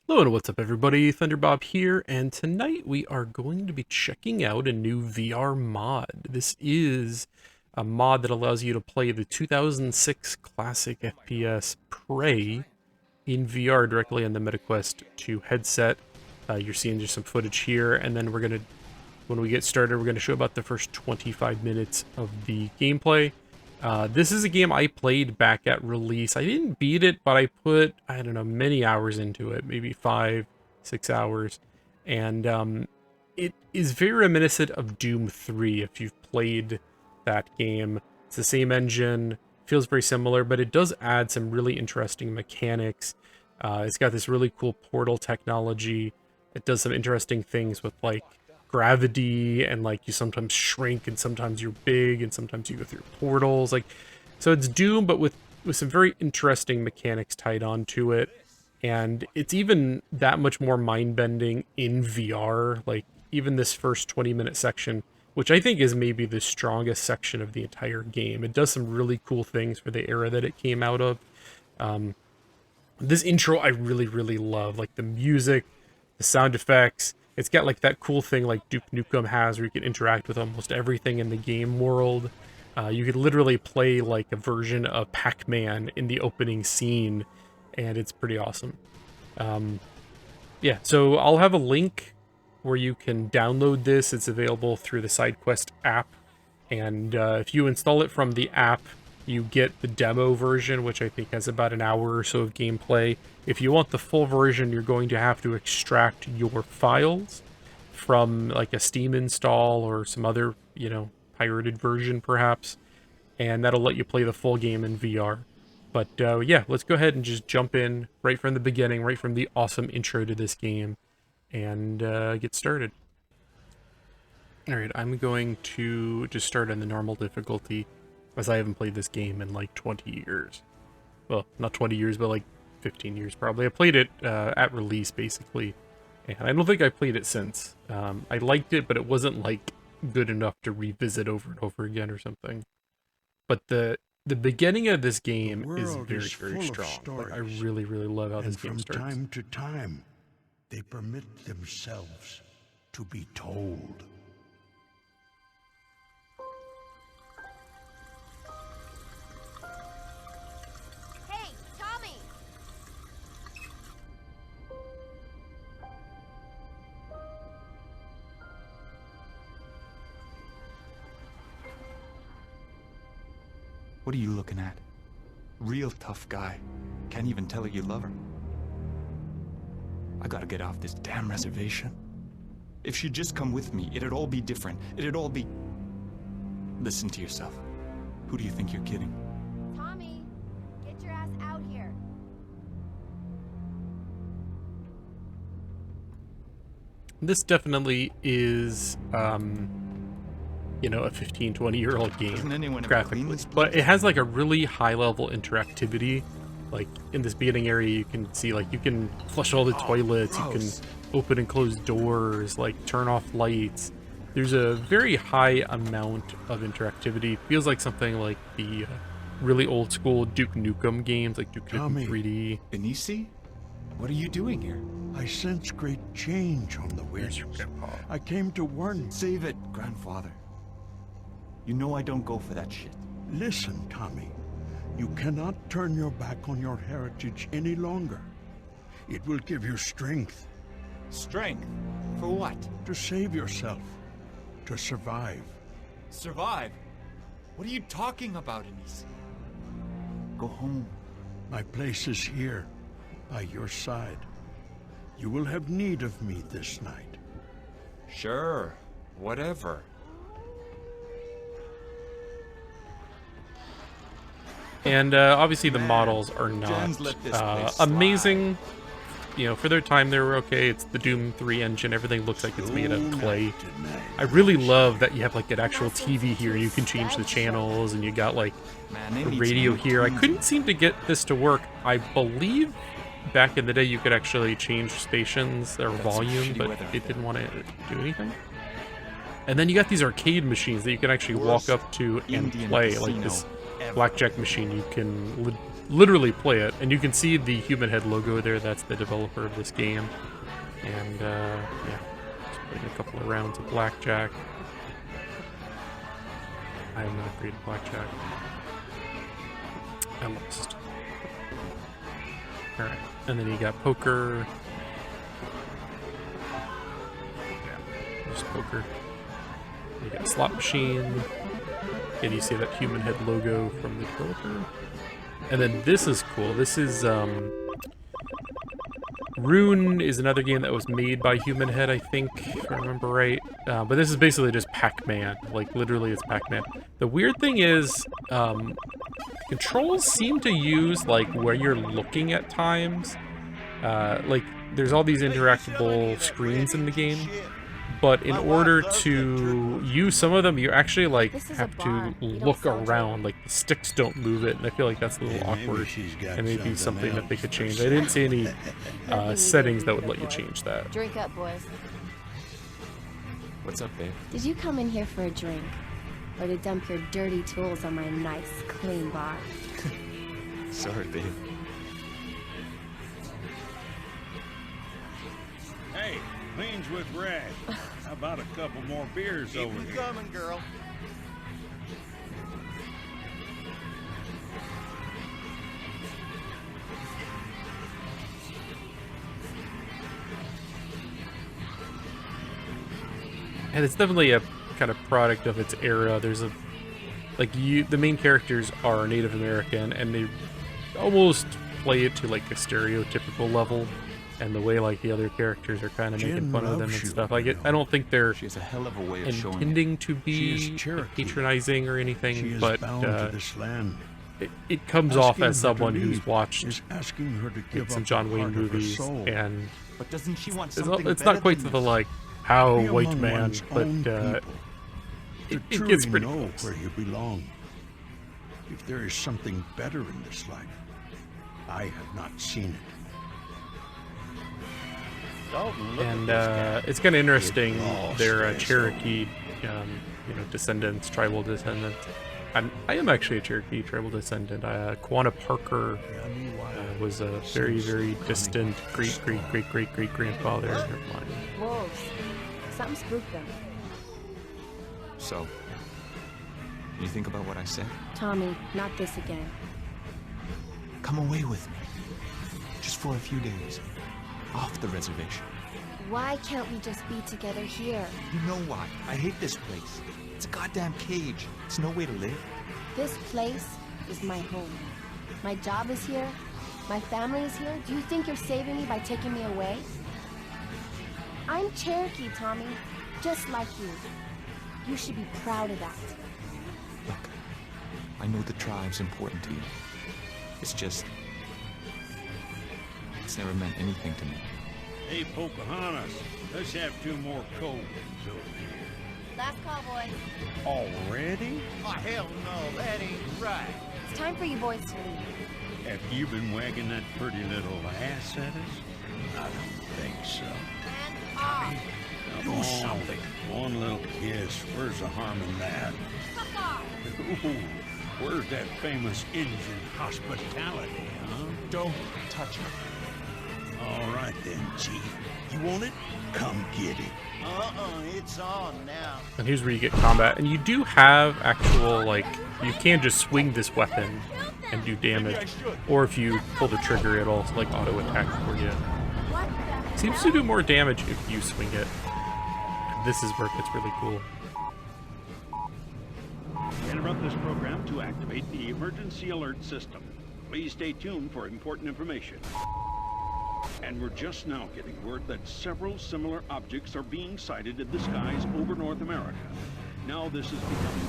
Hello and what's up everybody, Thunderbob here, and tonight we are going to be checking out a new VR mod. This is a mod that allows you to play the 2006 classic FPS Prey in VR directly on the MetaQuest 2 headset. You're seeing just some footage here, and then when we get started, we're going to show about the first 25 minutes of the gameplay. This is a game I played back at release. I didn't beat it, but I put, I don't know, many hours into it, maybe 5-6 hours. And it is very reminiscent of Doom 3 if you've played that game. It's the same engine, feels very similar, but it does add some really interesting mechanics. It's got this really cool portal technology. It does some interesting things with like gravity, and like you sometimes shrink and sometimes you're big and sometimes you go through portals, like, so it's Doom but with some very interesting mechanics tied onto it. And it's even that much more mind-bending in VR. Like, even this first 20-minute section, which I think is maybe the strongest section of the entire game, it does some really cool things for the era that it came out of. This intro I really love, like the music, the sound effects. It's got like that cool thing like Duke Nukem has where you can interact with almost everything in the game world. You could literally play like a version of Pac-Man in the opening scene, and it's pretty awesome. Yeah, so I'll have a link where you can download this. It's available through the SideQuest app, and if you install it from the app, you get the demo version, which I think has about an hour or so of gameplay. If you want the full version, you're going to have to extract your files from like a Steam install or some other, pirated version perhaps, and that'll let you play the full game in VR. But yeah, let's go ahead and just jump in right from the beginning, right from the awesome intro to this game, and get started. Alright, I'm going to just start on the normal difficulty, as I haven't played this game in like 20 years. Well, not 20 years, but like 15 years probably. I played it at release, basically, and I don't think I played it since. I liked it, but it wasn't like good enough to revisit over and over again or something. But the beginning of this game is very strong. Like, I really love how this game starts. From time to time, they permit themselves to be told. What are you looking at? Real tough guy. Can't even tell her you love her. I gotta get off this damn reservation. If she'd just come with me, it'd all be different. It'd all be... Listen to yourself. Who do you think you're kidding? Tommy, get your ass out here. This definitely is, a 15, 20-year-old game graphically, but it has like a really high level interactivity. Like in this beginning area, you can see like you can flush all the toilets, you can open and close doors, like turn off lights. There's a very high amount of interactivity. It feels like something like the really old school Duke Nukem games, like Duke Nukem 3D. Benisi? What are you doing here? I sense great change on the winds. I came to warn. Save it, grandfather. You know I don't go for that shit. Listen, Tommy. You cannot turn your back on your heritage any longer. It will give you strength. Strength? For what? To save yourself. To survive. Survive? What are you talking about, Anise? Go home. My place is here, by your side. You will have need of me this night. Sure. Whatever. And obviously the models are not amazing. For their time they were okay. It's the Doom 3 engine. Everything looks like it's made of clay. I really love that you have like an actual TV here. You can change the channels, and you got like the radio here. I couldn't seem to get this to work. I believe back in the day you could actually change stations or volume, but it didn't want to do anything. And then you got these arcade machines that you can actually walk up to and play, like this blackjack machine. You can literally play it, and you can see the human head logo there. That's the developer of this game. And yeah, just playing a couple of rounds of blackjack. I am not great at blackjack. I lost. Alright, and then you got poker. Yeah, just poker. You got slot machine. And you see that human head logo from the developer. And then this is cool. This is, Rune is another game that was made by Human Head, I think, if I remember right. But this is basically just Pac-Man. Like, literally, it's Pac-Man. The weird thing is, controls seem to use, like, where you're looking at times. Like, there's all these interactable screens in the game. But in order to use some of them, you actually, like, have to look around. Like, the sticks don't move it, and I feel like that's a little awkward. And maybe something that they could change. I didn't see any settings that would let you change that. Drink up, boys. What's up, babe? Did you come in here for a drink? Or to dump your dirty tools on my nice, clean bar? Sorry, babe. Hey, cleans with red. How about a couple more beers over here? Keep them coming, girl. And it's definitely a kind of product of its era. There's a, like, the main characters are Native American, and they almost play it to, like, a stereotypical level. And the way, like, the other characters are kind of making fun of them and stuff. Like, I don't think they're She has a hell of a way of showing intending to She be is Cherokee. patronizing or She anything, is but bound to this land. it comes off Asking her as to someone leave who's watched is asking her to give some up John a Wayne part of her movies, soul. and But doesn't she want it's something not better quite than to the, this? like, how Be white among man, one's but own people, it to gets truly pretty know close. where you belong. If there is something better in this life, I have not seen it. Dalton, look And at this it's kind of interesting. lost, They're asshole. Cherokee, you know, descendants, tribal descendants. I am actually a Cherokee tribal descendant. Quanah Parker was a very, very distant great-great-great-great-great-grandfather of mine. Wolves. Something spooked them. So, you think about what I said? Tommy, not this again. Come away with me. Just for a few days. Off the reservation. Why can't we just be together here? You know why? I hate this place. It's a goddamn cage. It's no way to live. This place is my home. My job is here. My family is here. Do you think you're saving me by taking me away? I'm Cherokee, Tommy. Just like you. You should be proud of that. Look, I know the tribe's important to you. It's just... it's never meant anything to me. Hey, Pocahontas, let's have 2 more cold ones over here. Last call, boys. Already? Oh, hell no, that ain't right. It's time for you boys to leave. Have you been wagging that pretty little ass at us? I don't think so. And off. Do something. One little kiss. Where's the harm in that? Fuck off. Ooh, where's that famous Indian hospitality, huh? Don't touch her. All right then, Chief. You want it? Come get it. It's on now. And here's where you get combat. And you do have actual, like, you can just swing this weapon and do damage. Or if you pull the trigger, it'll, like, auto-attack for you. What the Seems to do more damage if you swing it. This is where it gets really cool. Interrupt this program to activate the emergency alert system. Please stay tuned for important information. And we're just now getting word that several similar objects are being sighted in the skies over North America. Now this is becoming...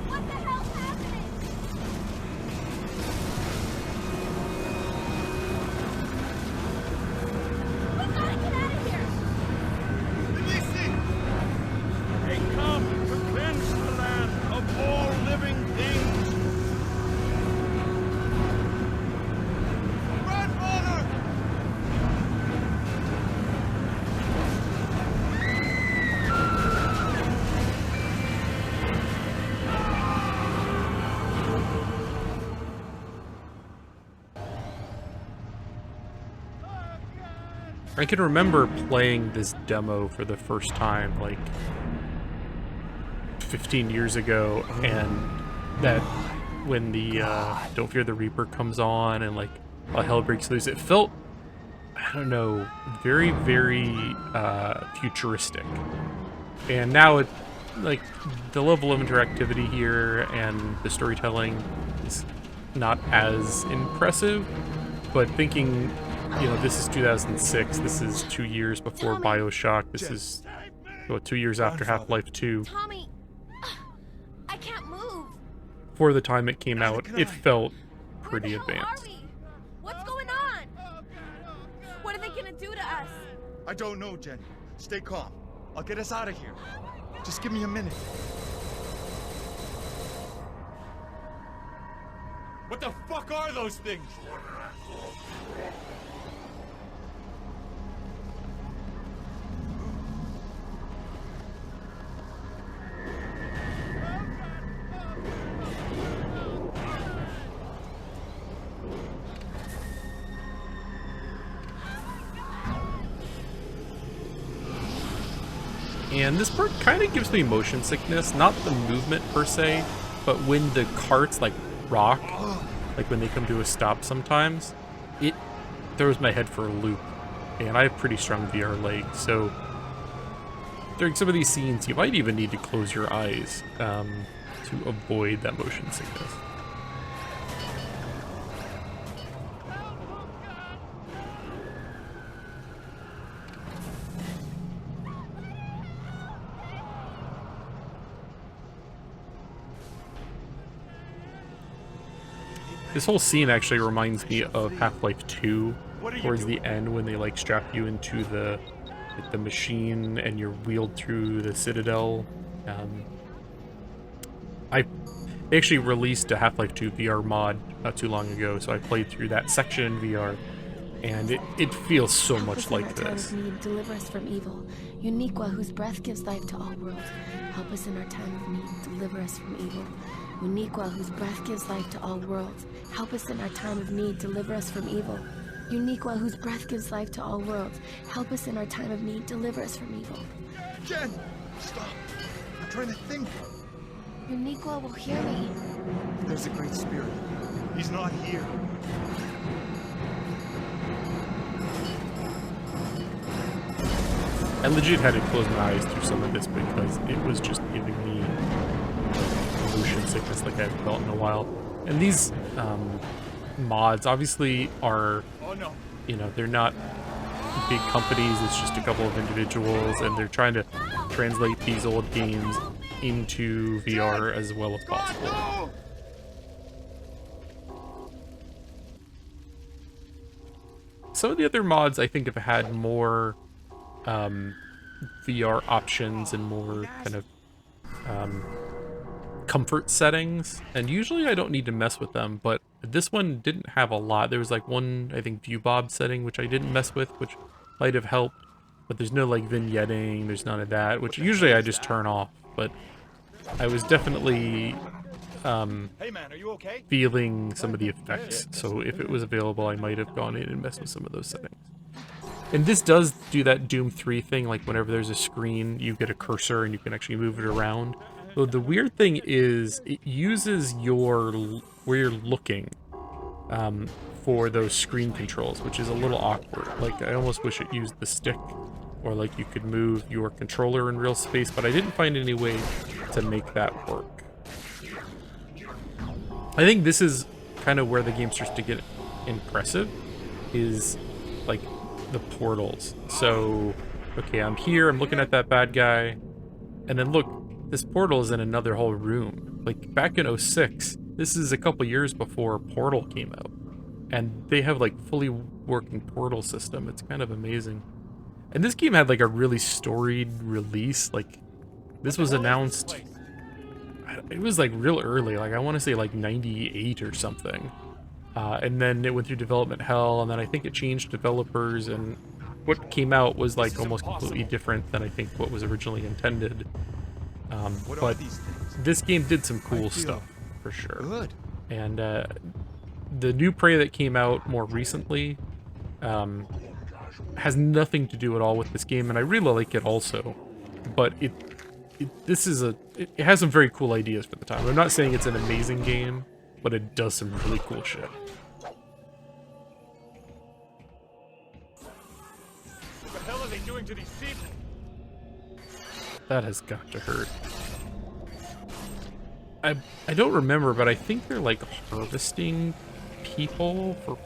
What the hell's happening? I can remember playing this demo for the first time, like, 15 years ago, and that when the Don't Fear the Reaper comes on and, like, all hell breaks loose, it felt, I don't know, very, very futuristic. And now it, like, the level of interactivity here and the storytelling is not as impressive, but thinking, you know, this is 2006, this is 2 years before BioShock, this is, what, 2 years after Half-Life 2. Tommy, I can't move. For the time it came out, it felt pretty Where the hell advanced. are we? What's going on? What are they gonna do to us? I don't know, Jenny. Stay calm. I'll get us out of here. Just give me a minute. What the fuck are those things? And this part kind of gives me motion sickness, not the movement per se, but when the carts like rock, like when they come to a stop sometimes, it throws my head for a loop. And I have pretty strong VR legs, so during some of these scenes you might even need to close your eyes to avoid that motion sickness. This whole scene actually reminds me of Half-Life 2, towards the end when they like strap you into the machine and you're wheeled through the Citadel. They actually released a Half-Life 2 VR mod not too long ago, so I played through that section in VR, and it feels so much like this. Need, deliver us from evil. Uniqua, whose breath gives life to all worlds. Help us in our time of need, deliver us from evil. Uniqua, whose breath gives life to all worlds. Help us in our time of need, deliver us from evil. Uniqua, whose breath gives life to all worlds. Help us in our time of need, deliver us from evil. Jen! Stop! I'm trying to think. Uniqua will hear me. There's a great spirit. He's not here. I legit had to close my eyes through some of this because it was just giving me motion sickness like I haven't felt in a while. And these mods obviously are, you know, they're not big companies, it's just a couple of individuals, and they're trying to translate these old games into VR as well as possible. Some of the other mods I think have had more VR options and more kind of comfort settings, and usually I don't need to mess with them, but this one didn't have a lot. There was like one, I think, view bob setting which I didn't mess with, which might have helped, but there's no like vignetting, there's none of that, which usually I just turn off, but I was definitely Hey man, are you okay? feeling some of the effects, so if it was available I might have gone in and messed with some of those settings. And this does do that Doom 3 thing, like whenever there's a screen you get a cursor and you can actually move it around. Though the weird thing is it uses where you're looking for those screen controls, which is a little awkward. Like I almost wish it used the stick, or like you could move your controller in real space, but I didn't find any way to make that work. I think this is kind of where the game starts to get impressive, is like the portals. So, okay, I'm here, I'm looking at that bad guy, and then look, this portal is in another whole room. Like back in 06, this is a couple years before Portal came out, and they have like fully working portal system. It's kind of amazing. And this game had like a really storied release. Like this was announced, it was like real early, like I want to say like 98 or something. And then it went through development hell, and then I think it changed developers, and what came out was like almost completely different than I think what was originally intended. But this game did some cool stuff, for sure. Good. And the new Prey that came out more recently, has nothing to do at all with this game, and I really like it also. But it has some very cool ideas for the time. I'm not saying it's an amazing game, but it does some really cool shit. What the hell are they doing to these people? That has got to hurt. I don't remember, but I think they're like harvesting people for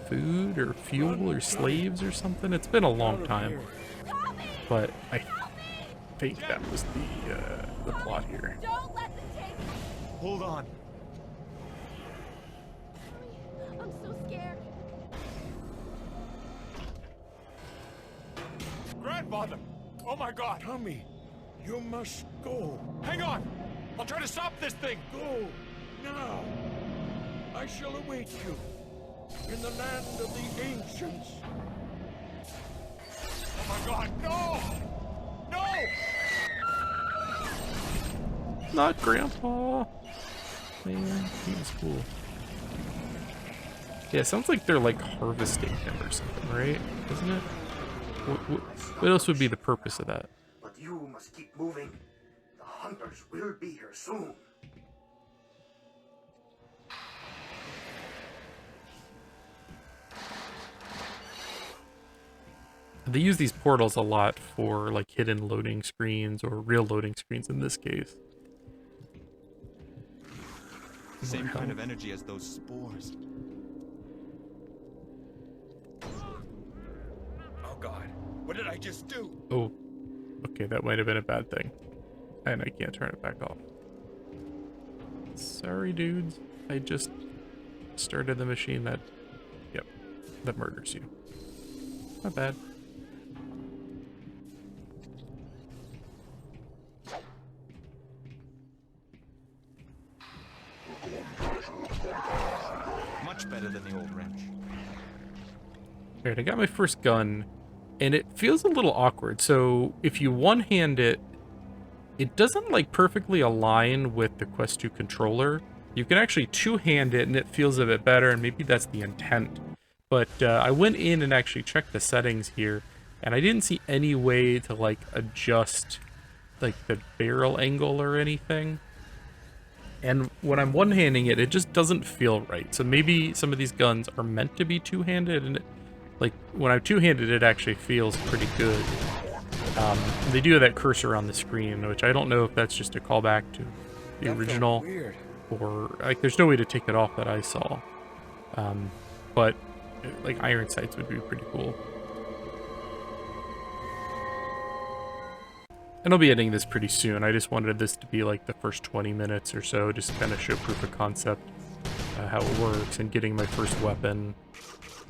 food or fuel or slaves or something. It's been a long time, but I think that was the plot here. Don't let them take me. Hold on. I'm so scared. Grandfather! Oh my god! Tommy, you must go. Hang on! I'll try to stop this thing! Go now. I shall await you in the land of the ancients. Oh my god, no! No! Not Grandpa. Man, he was cool. Yeah, it sounds like they're like harvesting him or something, right? Isn't it? What else would be the purpose of that? But you must keep moving. The hunters will be here soon. They use these portals a lot for like hidden loading screens or real loading screens in this case. Same kind of energy as those spores. Oh god, what did I just do? Oh, okay, that might have been a bad thing. And I can't turn it back off. Sorry, dudes. I just started the machine that, yep, that murders you. Not bad. Much better than the old wrench. Alright, I got my first gun, and it feels a little awkward. So if you one-hand it, it doesn't like perfectly align with the Quest 2 controller. You can actually two-hand it, and it feels a bit better, and maybe that's the intent. But I went in and actually checked the settings here, and I didn't see any way to like adjust like the barrel angle or anything. And when I'm one-handing it, it just doesn't feel right. So maybe some of these guns are meant to be two-handed, and like when I'm two-handed, it actually feels pretty good. They do have that cursor on the screen, which I don't know if that's just a callback to the original, or like there's no way to take it off that I saw. But like iron sights would be pretty cool. And I'll be editing this pretty soon. I just wanted this to be like the first 20 minutes or so, just to kind of show proof of concept, how it works, and getting my first weapon.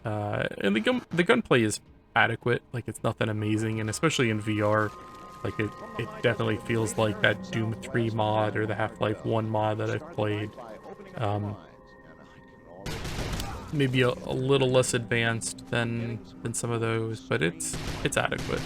And the gunplay is adequate. Like, it's nothing amazing, and especially in VR, like it definitely feels like that Doom 3 mod or the Half-Life 1 mod that I've played. Maybe a little less advanced than some of those, but it's adequate.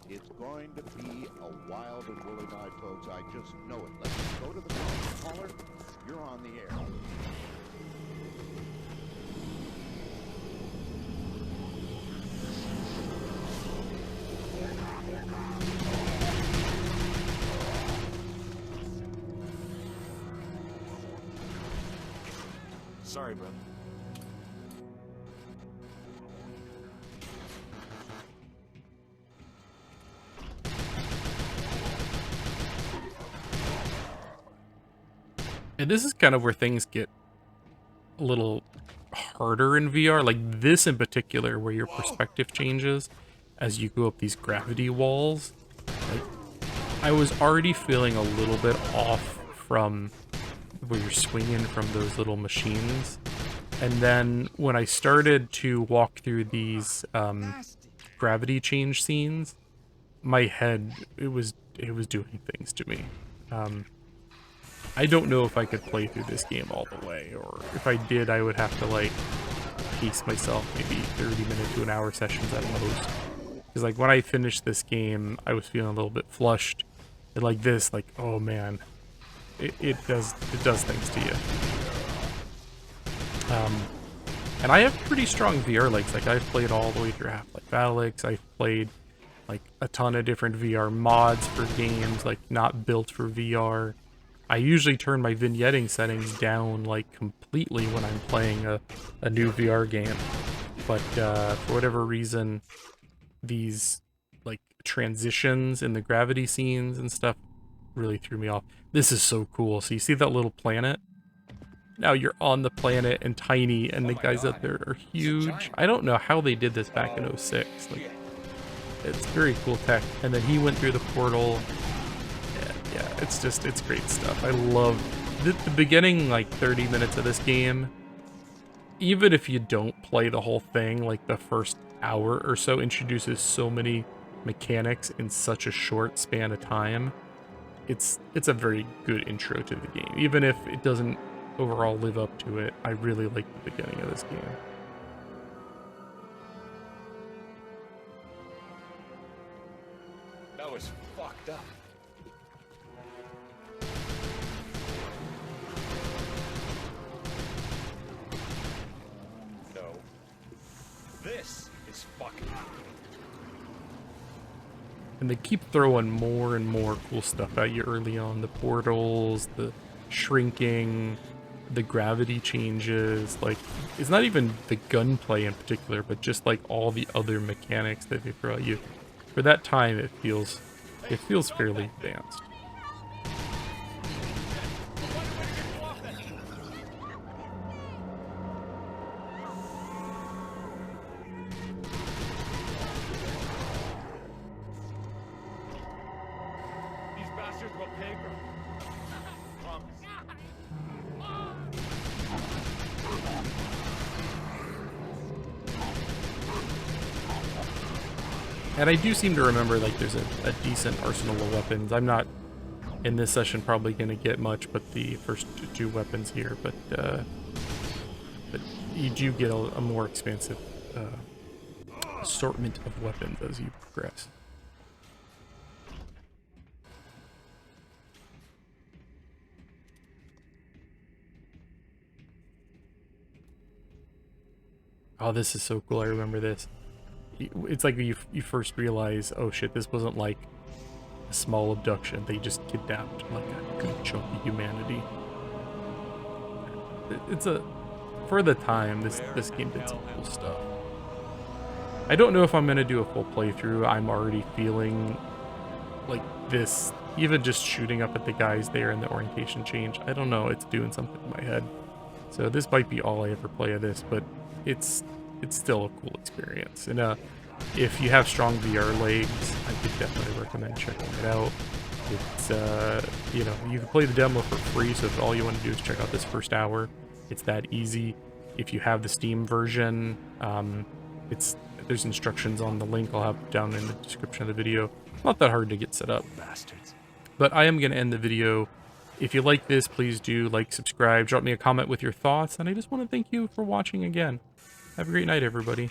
It's going to be a wild and woolly night, folks. I just know it. Let's go to the phone. Caller, you're on the air. Sorry, brother. And this is kind of where things get a little harder in VR, like this in particular, where your perspective changes as you go up these gravity walls. Like, I was already feeling a little bit off from where you're swinging from those little machines. And then when I started to walk through these gravity change scenes, my head, it was doing things to me. I don't know if I could play through this game all the way, or if I did, I would have to like pace myself, maybe 30-minute to an hour sessions at most. Because like when I finished this game, I was feeling a little bit flushed, And like this, like, oh man, it does things to you. And I have pretty strong VR legs. Like, I've played all the way through Half-Life Alyx. I've played like a ton of different VR mods for games, like not built for VR. I usually turn my vignetting settings down like completely when I'm playing a new VR game. But for whatever reason, these like transitions in the gravity scenes and stuff really threw me off. This is so cool. So you see that little planet? Now you're on the planet and tiny, and the guys out there are huge. I don't know how they did this back in 06. Like, it's very cool tech. And then he went through the portal. Yeah, it's great stuff. I love the beginning, like 30 minutes of this game. Even if you don't play the whole thing, like the first hour or so introduces so many mechanics in such a short span of time. It's a very good intro to the game. Even if it doesn't overall live up to it, I really like the beginning of this game. That was fucked up. No. This is fucking. And they keep throwing more and more cool stuff at you early on. The portals, the shrinking, the gravity changes. Like, it's not even the gunplay in particular, but just like all the other mechanics that they throw at you. For that time, it feels fairly advanced. These bastards will pay for. Promise. And I do seem to remember, like, there's a decent arsenal of weapons. I'm not, in this session, probably going to get much but the first two weapons here, but you do get a more expansive assortment of weapons as you progress. Oh, this is so cool. I remember this. It's like you first realize, oh shit, this wasn't like a small abduction. They just kidnapped like a good chunk of humanity. For the time, this game did some cool stuff. I don't know if I'm gonna do a full playthrough. I'm already feeling like this, even just shooting up at the guys there in the orientation change. I don't know, it's doing something in my head. So this might be all I ever play of this, but it's still a cool experience. And if you have strong VR legs, I could definitely recommend checking it out. It's you know, you can play the demo for free, so if all you want to do is check out this first hour, it's that easy. If you have the Steam version, there's instructions on the link I'll have down in the description of the video. It's not that hard to get set up. Bastards. But I am going to end the video. If you like this, please do like, subscribe, drop me a comment with your thoughts, and I just want to thank you for watching again. Have a great night, everybody.